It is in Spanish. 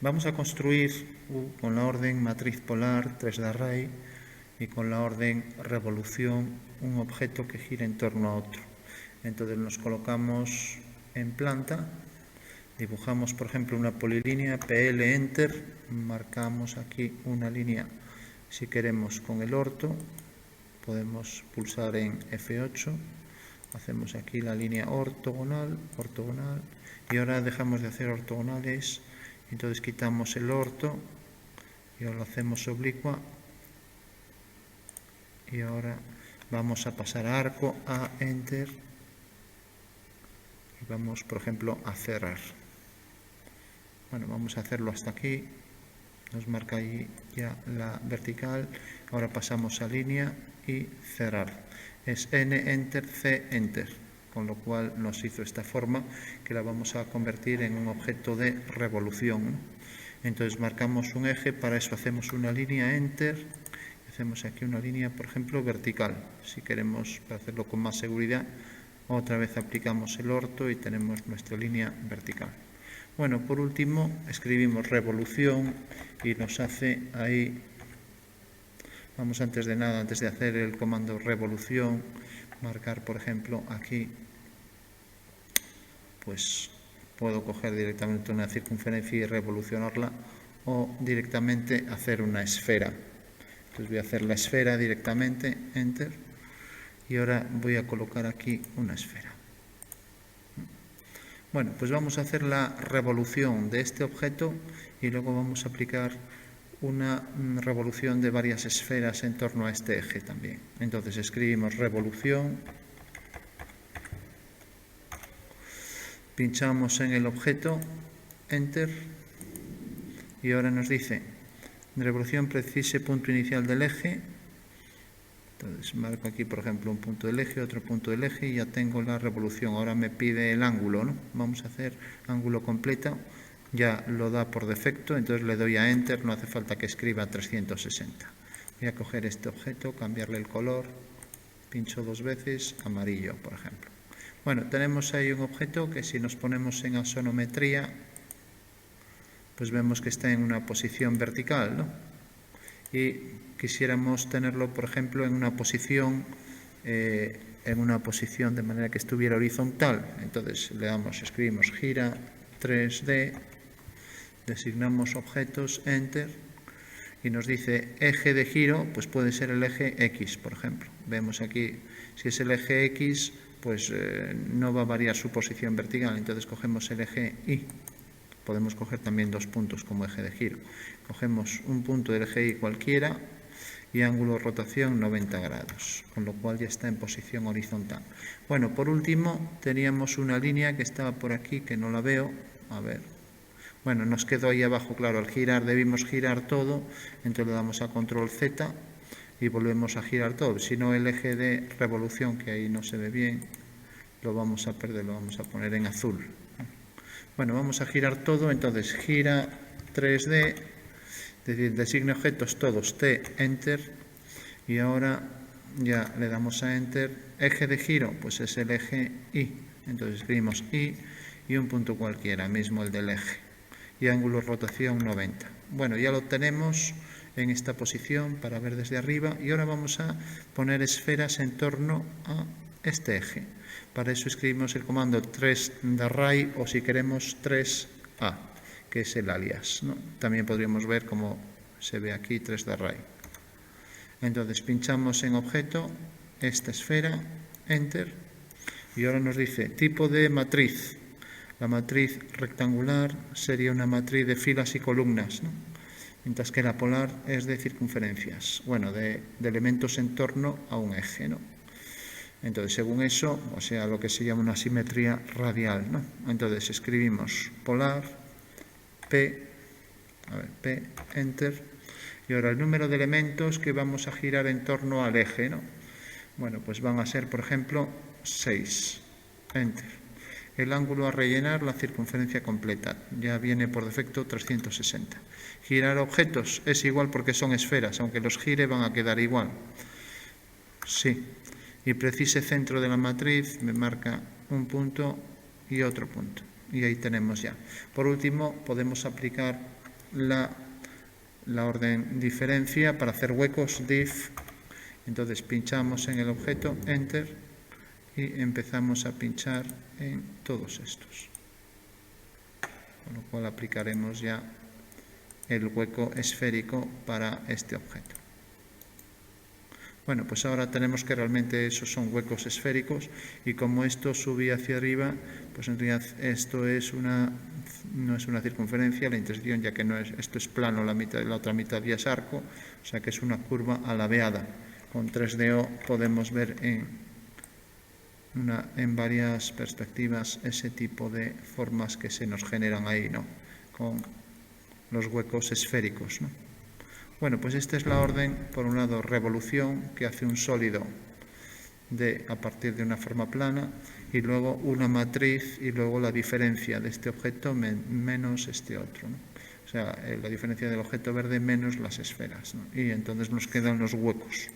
Vamos a construir con la orden matriz polar 3D Array y con la orden revolución un objeto que gira en torno a otro. Entonces nos colocamos en planta, dibujamos por ejemplo una polilínea, PL Enter, marcamos aquí una línea si queremos con el orto, podemos pulsar en F8, hacemos aquí la línea ortogonal, y ahora dejamos de hacer ortogonales, entonces quitamos el orto y ahora lo hacemos oblicua y ahora vamos a pasar a arco, a Enter y vamos por ejemplo a cerrar. Bueno, vamos a hacerlo hasta aquí, nos marca ahí ya la vertical, ahora pasamos a línea y cerrar. Es N, Enter, C, Enter, con lo cual nos hizo esta forma que la vamos a convertir en un objeto de revolución. Entonces marcamos un eje, para eso hacemos una línea Enter, hacemos aquí una línea, por ejemplo, vertical. Si queremos hacerlo con más seguridad, otra vez aplicamos el orto y tenemos nuestra línea vertical. Bueno, por último, escribimos revolución y nos hace ahí, vamos antes de nada, antes de hacer el comando revolución, marcar, por ejemplo, aquí, pues puedo coger directamente una circunferencia y revolucionarla o directamente hacer una esfera. Entonces voy a hacer la esfera directamente, Enter, y ahora voy a colocar aquí una esfera. Bueno, pues vamos a hacer la revolución de este objeto y luego vamos a aplicar una revolución de varias esferas en torno a este eje también. Entonces escribimos revolución, pinchamos en el objeto, Enter, y ahora nos dice revolución precise punto inicial del eje. Entonces marco aquí por ejemplo un punto del eje, otro punto del eje y ya tengo la revolución. Ahora me pide el ángulo, ¿no? Vamos a hacer ángulo completo, ya lo da por defecto, entonces le doy a Enter, no hace falta que escriba 360. Voy a coger este objeto, cambiarle el color, pincho dos veces, amarillo por ejemplo. Bueno, tenemos ahí un objeto que si nos ponemos en axonometría, pues vemos que está en una posición vertical, ¿no? Y quisiéramos tenerlo, por ejemplo, en una posición de manera que estuviera horizontal. Entonces le damos, escribimos gira 3D, designamos objetos, Enter, y nos dice eje de giro, pues puede ser el eje X, por ejemplo. Vemos aquí, si es el eje X, pues no va a variar su posición vertical, entonces cogemos el eje Y. Podemos coger también dos puntos como eje de giro. Cogemos un punto del eje Y cualquiera y ángulo de rotación 90 grados, con lo cual ya está en posición horizontal. Bueno, por último teníamos una línea que estaba por aquí, que no la veo, a ver. Bueno, nos quedó ahí abajo, claro, al girar debimos girar todo, entonces le damos a control Z y volvemos a girar todo. Si no, el eje de revolución, que ahí no se ve bien, lo vamos a perder, lo vamos a poner en azul. Bueno, vamos a girar todo, entonces gira 3D, es decir, designe objetos todos, T, Enter, y ahora ya le damos a Enter. Eje de giro, pues es el eje Y, entonces escribimos Y y un punto cualquiera, mismo el del eje, y ángulo de rotación 90. Bueno, ya lo tenemos en esta posición para ver desde arriba, y ahora vamos a poner esferas en torno a este eje. Para eso escribimos el comando 3D Array o si queremos 3A, que es el alias, ¿no? También podríamos ver cómo se ve aquí 3D Array. Entonces pinchamos en objeto, esta esfera, Enter, y ahora nos dice tipo de matriz. La matriz rectangular sería una matriz de filas y columnas, ¿no? Mientras que la polar es de circunferencias, bueno, de elementos en torno a un eje, ¿no? Entonces, según eso, o sea, lo que se llama una simetría radial, ¿no? Entonces, escribimos polar, P, Enter, y ahora el número de elementos que vamos a girar en torno al eje, ¿no? Bueno, pues van a ser, por ejemplo, 6, Enter. El ángulo a rellenar, la circunferencia completa, ya viene por defecto 360. Girar objetos es igual porque son esferas, aunque los gire van a quedar igual. Sí. Y precise centro de la matriz, me marca un punto y otro punto. Y ahí tenemos ya. Por último, podemos aplicar la orden diferencia para hacer huecos, div. Entonces pinchamos en el objeto, enter, y empezamos a pinchar en todos estos. Con lo cual aplicaremos ya el hueco esférico para este objeto. Bueno, pues ahora tenemos que realmente esos son huecos esféricos, y como esto subía hacia arriba, pues en realidad esto no es una circunferencia, la intersección, ya que esto es plano, la otra mitad ya es arco, o sea que es una curva alabeada. Con 3DO podemos ver en varias perspectivas ese tipo de formas que se nos generan ahí, ¿no? Con los huecos esféricos, ¿no? Bueno, pues esta es la orden, por un lado, revolución, que hace un sólido a partir de una forma plana, y luego una matriz, y luego la diferencia de este objeto menos este otro, ¿no? O sea, la diferencia del objeto verde menos las esferas, ¿no? Y entonces nos quedan los huecos.